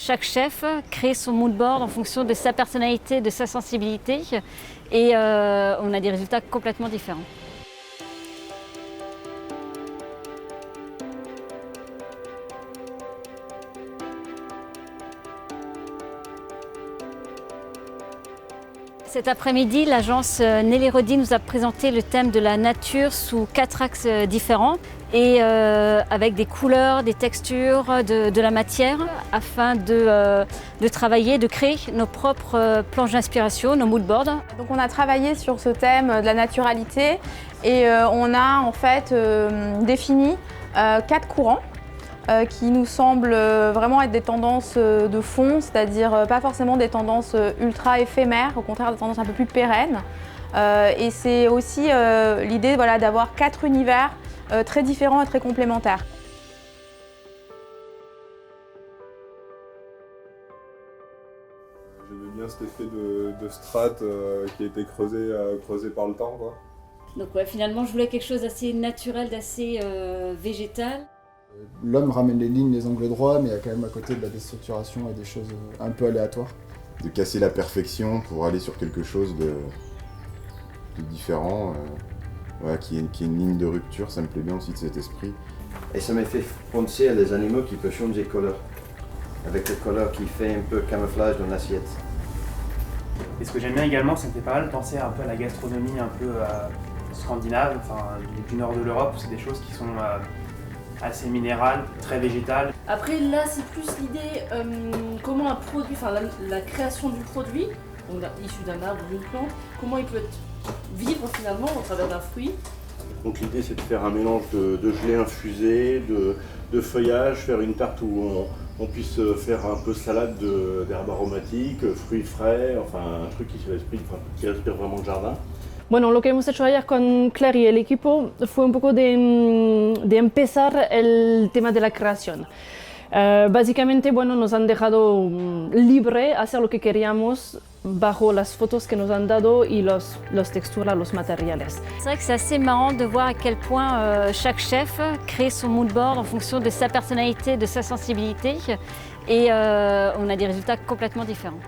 Chaque chef crée son mood board en fonction de sa personnalité, de sa sensibilité et on a des résultats complètement différents. Cet après-midi, l'agence Nelly Rodi nous a présenté le thème de la nature sous 4 axes différents et avec des couleurs, des textures, de la matière afin de travailler, de créer nos propres planches d'inspiration, nos mood boards. Donc on a travaillé sur ce thème de la naturalité et on a en fait défini 4 courants qui nous semblent vraiment être des tendances de fond, c'est-à-dire pas forcément des tendances ultra éphémères, au contraire des tendances un peu plus pérennes. Et c'est aussi l'idée d'avoir 4 univers très différents et très complémentaires. J'aimais bien cet effet de strate qui a été creusé par le temps, quoi. Donc ouais, finalement, je voulais quelque chose d'assez naturel, d'assez végétal. L'homme ramène les lignes, les angles droits, mais il y a quand même à côté de la déstructuration et des choses un peu aléatoires. De casser la perfection pour aller sur quelque chose de différent, qui est une ligne de rupture, ça me plaît bien aussi de cet esprit. Et ça m'a fait penser à des animaux qui peuvent changer de couleur, avec le couleur qui fait un peu camouflage dans l'assiette. Et ce que j'aime bien également, ça me fait pas mal penser un peu à la gastronomie un peu scandinave, enfin du nord de l'Europe, c'est des choses qui sont assez minérales, très végétales. Après là c'est plus l'idée comment un produit, enfin la création du produit, donc issu d'un arbre ou d'une plante, comment il peut vivre finalement au travers d'un fruit. Donc l'idée c'est de faire un mélange de gelée infusée, de feuillage, faire une tarte où on puisse faire un peu salade d'herbes aromatiques, fruits frais, enfin un truc qui respire vraiment le jardin. Bueno, lo que hemos hecho ayer con Claire y el equipo fue un poco de empezar el tema de la creación. Básicamente, bueno, nos han dejado libre hacer lo que queríamos bajo las fotos que nos han dado y las texturas, los materiales. C'est vrai que c'est assez marrant de voir à quel point chaque chef crée son mood board en fonction de sa personnalité, de sa sensibilité et on a des résultats complètement différents.